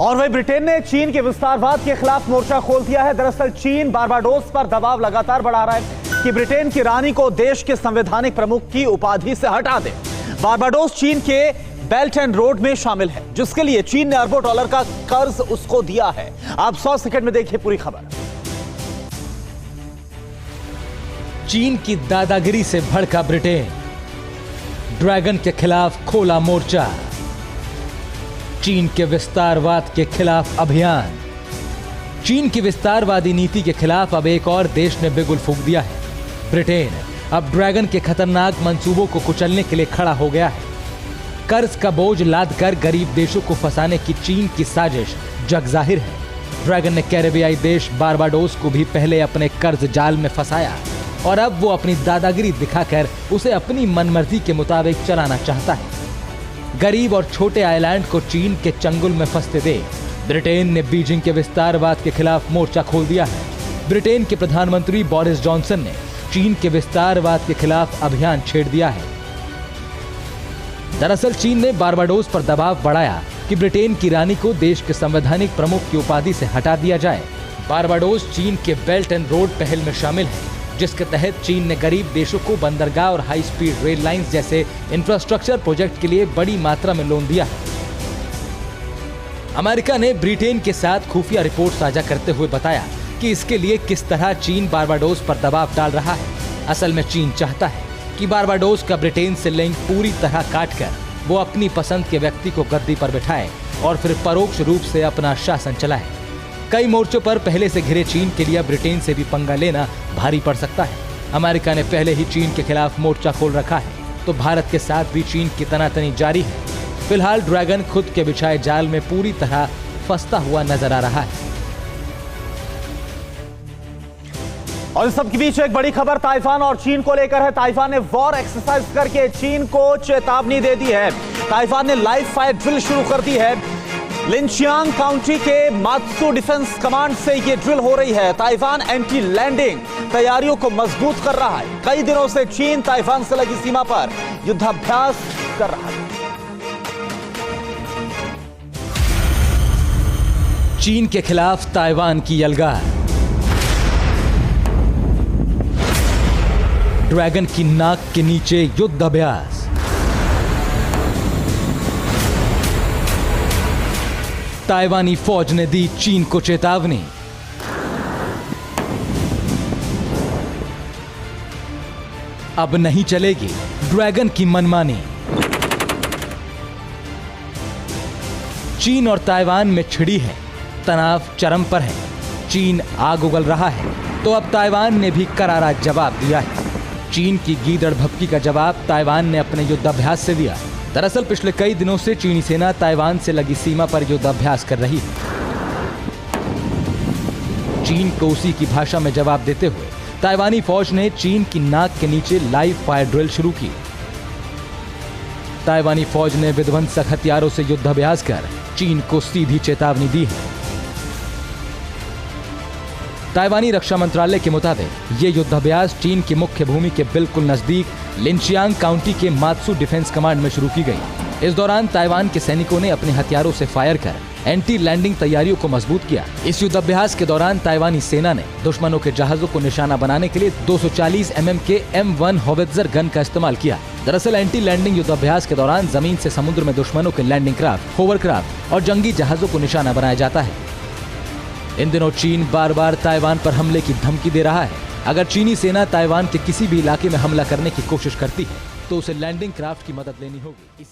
और वही ब्रिटेन ने चीन के विस्तारवाद के खिलाफ मोर्चा खोल दिया है। दरअसल चीन बारबाडोस पर दबाव लगातार बढ़ा रहा है कि ब्रिटेन की रानी को देश के संवैधानिक प्रमुख की उपाधि से हटा दे। बारबाडोस चीन के बेल्ट एंड रोड में शामिल है, जिसके लिए चीन ने अरबों डॉलर का कर्ज उसको दिया है। आप 100 सेकंड में देखिए पूरी खबर। चीन की दादागिरी से भड़का ब्रिटेन, ड्रैगन के खिलाफ खोला मोर्चा। चीन के विस्तारवाद के खिलाफ अभियान। चीन की विस्तारवादी नीति के खिलाफ अब एक और देश ने बिगुल फूंक दिया है। ब्रिटेन अब ड्रैगन के खतरनाक मंसूबों को कुचलने के लिए खड़ा हो गया है। कर्ज का बोझ लादकर गरीब देशों को फंसाने की चीन की साजिश जग जाहिर है। ड्रैगन ने कैरेबियाई देश बारबाडोस को भी पहले अपने कर्ज जाल में फंसाया और अब वो अपनी दादागिरी दिखाकर उसे अपनी मनमर्जी के मुताबिक चलाना चाहता है। गरीब और छोटे आइलैंड को चीन के चंगुल में फंसते देख ब्रिटेन ने बीजिंग के विस्तारवाद के खिलाफ मोर्चा खोल दिया है। ब्रिटेन के प्रधानमंत्री बोरिस जॉनसन ने चीन के विस्तारवाद के खिलाफ अभियान छेड़ दिया है। दरअसल चीन ने बारबाडोस पर दबाव बढ़ाया कि ब्रिटेन की रानी को देश के संवैधानिक प्रमुख की उपाधि से हटा दिया जाए। बारबाडोस चीन के बेल्ट एंड रोड पहल में शामिल है, जिसके तहत चीन ने गरीब देशों को बंदरगाह और हाई स्पीड रेल लाइंस जैसे इंफ्रास्ट्रक्चर प्रोजेक्ट के लिए बड़ी मात्रा में लोन दिया है। अमेरिका ने ब्रिटेन के साथ खुफिया रिपोर्ट साझा करते हुए बताया कि इसके लिए किस तरह चीन बारबाडोस पर दबाव डाल रहा है। असल में चीन चाहता है कि बारबाडोस का ब्रिटेन से लिंक पूरी तरह काटकर वो अपनी पसंद के व्यक्ति को गद्दी पर बिठाए और फिर परोक्ष रूप से अपना शासन चलाए। कई मोर्चों पर पहले से घिरे चीन के लिए ब्रिटेन से भी पंगा लेना भारी पड़ सकता है। अमेरिका ने पहले ही चीन के खिलाफ मोर्चा खोल रखा है, तो भारत के साथ भी चीन की तनातनी जारी है। फिलहाल ड्रैगन खुद के बिछाए जाल में पूरी तरह फंसता हुआ नजर आ रहा है। और इस सब के बीच एक बड़ी खबर ताइवान और चीन को लेकर है। ताइवान ने वॉर एक्सरसाइज करके चीन को चेतावनी दे दी है। ताइवान ने लाइव फायर ड्रिल शुरू कर दी है। लिनचियांग काउंटी के मात्सू डिफेंस कमांड से ये ड्रिल हो रही है। ताइवान एंटी लैंडिंग तैयारियों को मजबूत कर रहा है। कई दिनों से चीन ताइवान से लगी सीमा पर युद्धाभ्यास कर रहा है। चीन के खिलाफ ताइवान की यलगार। ड्रैगन की नाक के नीचे युद्ध अभ्यास। ताइवानी फौज ने दी चीन को चेतावनी। अब नहीं चलेगी ड्रैगन की मनमानी। चीन और ताइवान में छिड़ी है, तनाव चरम पर है। चीन आग उगल रहा है, तो अब ताइवान ने भी करारा जवाब दिया है। चीन की गीदड़ भभकी का जवाब ताइवान ने अपने युद्धाभ्यास से दिया। दरअसल पिछले कई दिनों से चीनी सेना ताइवान से लगी सीमा पर युद्धाभ्यास कर रही है। चीन को उसी की भाषा में जवाब देते हुए ताइवानी फौज ने चीन की नाक के नीचे लाइव फायर ड्रिल शुरू की। ताइवानी फौज ने विध्वंसक हथियारों से युद्धाभ्यास कर चीन को सीधी चेतावनी दी है। ताइवानी रक्षा मंत्रालय के मुताबिक ये युद्धाभ्यास चीन की मुख्य भूमि के बिल्कुल नजदीक लिनचियांग काउंटी के मात्सू डिफेंस कमांड में शुरू की गई। इस दौरान ताइवान के सैनिकों ने अपने हथियारों से फायर कर एंटी लैंडिंग तैयारियों को मजबूत किया। इस युद्धाभ्यास के दौरान ताइवानी सेना ने दुश्मनों के जहाजों को निशाना बनाने के लिए 240 mm के M1 होवित्जर गन का इस्तेमाल किया। दरअसल एंटी लैंडिंग युद्धाभ्यास के दौरान जमीन से समुद्र में दुश्मनों के लैंडिंग क्राफ्ट, होवरक्राफ्ट और जंगी जहाजों को निशाना बनाया जाता है। इन दिनों चीन बार बार ताइवान पर हमले की धमकी दे रहा है। अगर चीनी सेना ताइवान के किसी भी इलाके में हमला करने की कोशिश करती है, तो उसे लैंडिंग क्राफ्ट की मदद लेनी होगी।